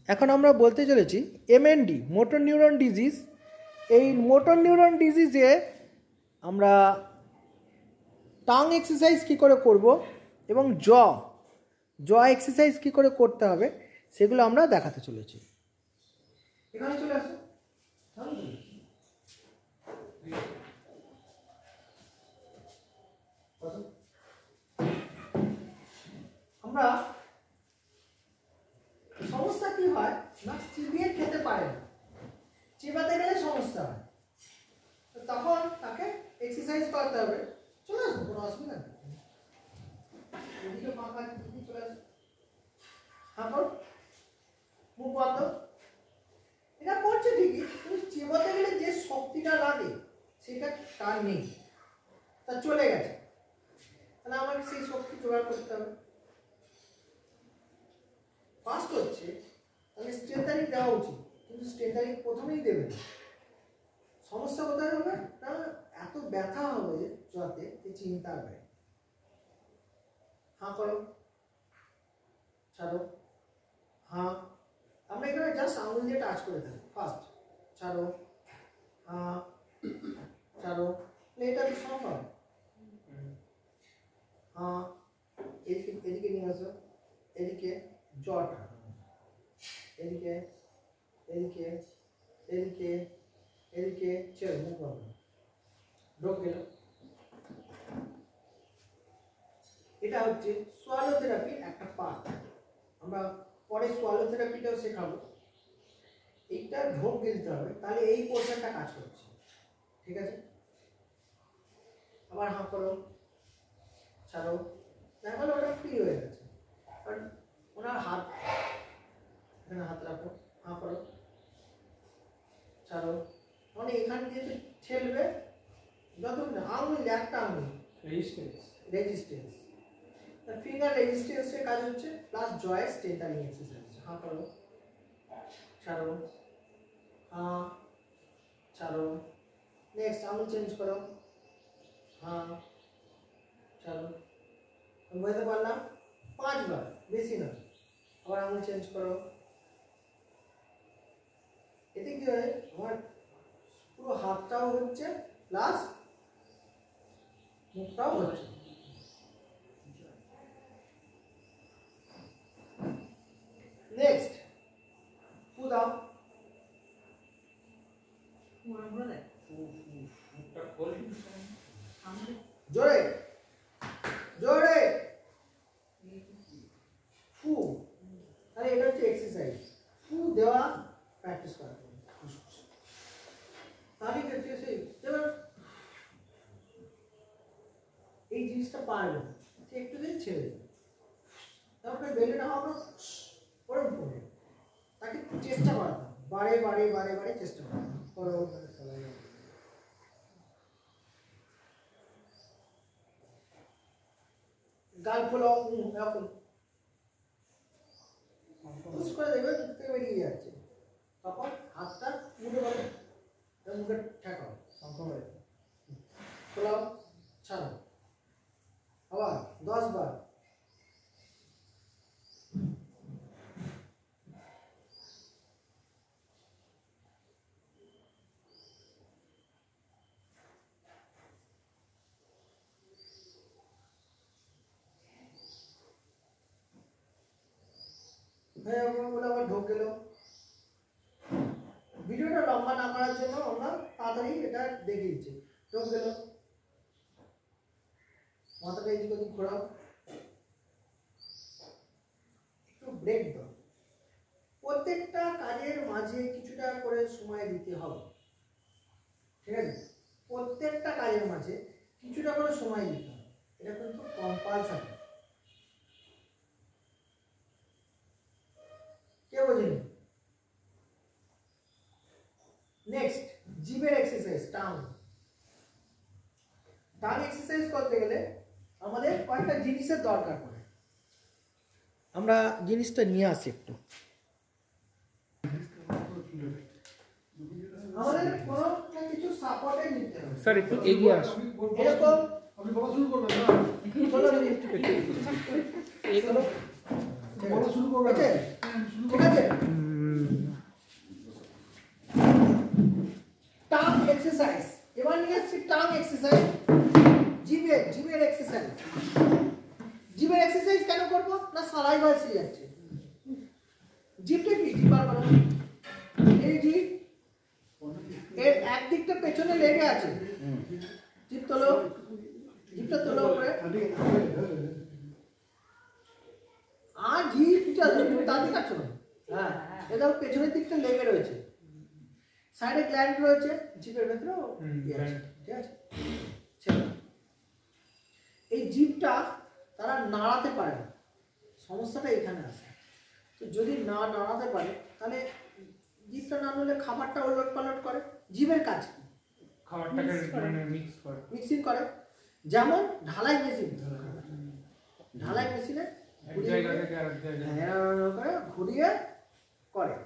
এখন আমরা বলতে চলেছি এমএনডি, মোটর নিউরন ডিজিজ। এই মোটর নিউরন ডিজিজে আমরা টাং এক্সারসাইজ কী করে করব এবং জ এক্সারসাইজ কী করে করতে হবে সেগুলো আমরা দেখাতে চলেছি। এখানে চলে আসো। আমরা সমস্যা কি হয় না, চিবিয়ে খেতে পারে না, চিবাতে গেলে সমস্যা হয়, তখন তাকে এক্সারসাইজ করতে হবে। চলে আসবো, কোনো অসুবিধা নেই। এদিকে ফাঁকা চলে আসবো, তারপর মুখ বন্ধ। এটা করছে ঠিকই, কিন্তু চিবাতে গেলে যে শক্তিটা লাগে সেটা তার নেই, তা চলে গেছে। তাহলে আমাকে সেই শক্তি জোগাড় করতে হবে। ফার্স্ট হচ্ছে তাহলে স্ট্রেন্থারিং দেওয়া উচিত, কিন্তু স্ট্রেন্থারিং প্রথমেই দেবে না। সমস্যা কোথায় হবে না, এত ব্যথা হবে যাতে চিন্তার বাইরে। হাঁ করো, ছাড়ো, হাঁ। আমরা এখানে জাস্ট আঙুল দিয়ে টাচ করে থাকি। ফার্স্ট ছাড়ো, হাঁ, ছাড়ো। এটা তো সম্ভব। হাঁ, এদিকে নিয়ে আসো, এদিকে জটা, এদিকে এদিকে এদিকে এদিকে, ছেড়ে মুখ বন্ধ, ঢোক গেল। এটা হচ্ছে সোয়ালো থেরাপির একটা পার্ট। আমরা পরে সোয়ালো থেরাপিটাও শেখাবো। এইটা ঢোক গিলতে হবে, তাহলে এই পোর্শনটা কাজ করছে। ঠিক আছে, আবার হাঁ করো, ছাড়ো। দেখো ওটা ফ্রি হয়ে গেছে, কারণ ওনার হাত এখানে, হাত রাখো, হাঁ করো, ছাড়ো। মানে এখান দিয়ে ঠেলবে যতক্ষণ আঙুল, একটা আঙুল রেজিস্ট্যান্স, ফিঙ্গার রেজিস্ট্যান্সের কাজ হচ্ছে, প্লাস জয়ের স্ট্রেন্থারিং এক্সারসাইজ। হাঁ করো, ছাড়ো, হাঁ, ছাড়ো। নেক্সট আঙুল চেঞ্জ করো, হাঁ, ছাড়ো। বুঝতে পারলাম? 5 বার, বেশি না। আবার আঙুল চেঞ্জ করো। এতে কি হয়, আমার পুরো হাতটাও হচ্ছে প্লাস মুখটাও হচ্ছে। নেক্সট ফু দাও, জোরে জোরে ফু। তাহলে এটা হচ্ছে এক্সারসাইজ। ফু দেওয়া প্র্যাকটিস করা, তাহলে এই জিনিসটা পারবে, একটু দিন ছেড়ে দেবে, তারপরে বেলুটা হবে ওরম করবে। তাকে চেষ্টা করাতাম, বারে বারে বারে বারে চেষ্টা করো। গাল ফোলো, এরকম পুশ করে দেবে, মুখ থেকে বেরিয়ে যাচ্ছে। তখন হাতটা মুখে বলে, মুখে ঠেকাও, খোলাও, ছাড়ো। আবার 10 বার। আবার ঢোক গেল। ভিডিওটা লম্বা না করার জন্য আমরা তাড়াতাড়ি এটা দেখিয়েছি। ঢোক গেল, মাথাটা এদিক ওদিক ঘোরাও, একটু ব্রেক দাও। প্রত্যেকটা কাজের মাঝে কিছুটা করে সময় দিতে হবে। ঠিক আছে, প্রত্যেকটা কাজের মাঝে কিছুটা করে সময় দিতে হবে, এটা কিন্তু কম্পালসারি। কে বোঝেনি? নেক্সট জিভের এক্সারসাইজ, টাং। টাং এক্সারসাইজ করতে গেলে আমাদের কয়েকটা জিনিসের দরকার পড়ে। আমরা জিনিসটা নিয়ে আসি একটু। আমাদের কোনো কিছু সাপোর্টে নিতে হবে। স্যার একটু এগিয়ে আসুন। এরকম আপনি বলা শুরু করবেন না, চলো এই চলো বলা শুরু করবেন। ঠিক আছে, এই জিভ এর একদিকটা পেছনে লেগে আছে, জিভ তোলো, জিভটা তোলো উপরে, আর জিভটা তাতে কাটছো না, হ্যাঁ এটা পেছনের দিকটা লেগে রয়েছে, সাইডে গ্ল্যান্ড রয়েছে, জিভের ভেতরেও ঠিক আছে। এই জিভটা তারা নাড়াতে পারে না, সমস্যাটা এখানে আসে। তো যদি না নাড়াতে পারে তাহলে জিভটা না নাড়লে খাবারটা ওলট পালট করে। জিভের কাজ কি? খাবারটাকে মানে মিক্সিং করে। যেমন ঢালাই মেশিন, ঢালাই মেশিনে এক জায়গা থেকে আরেক জায়গায় ঘুরিয়ে করে।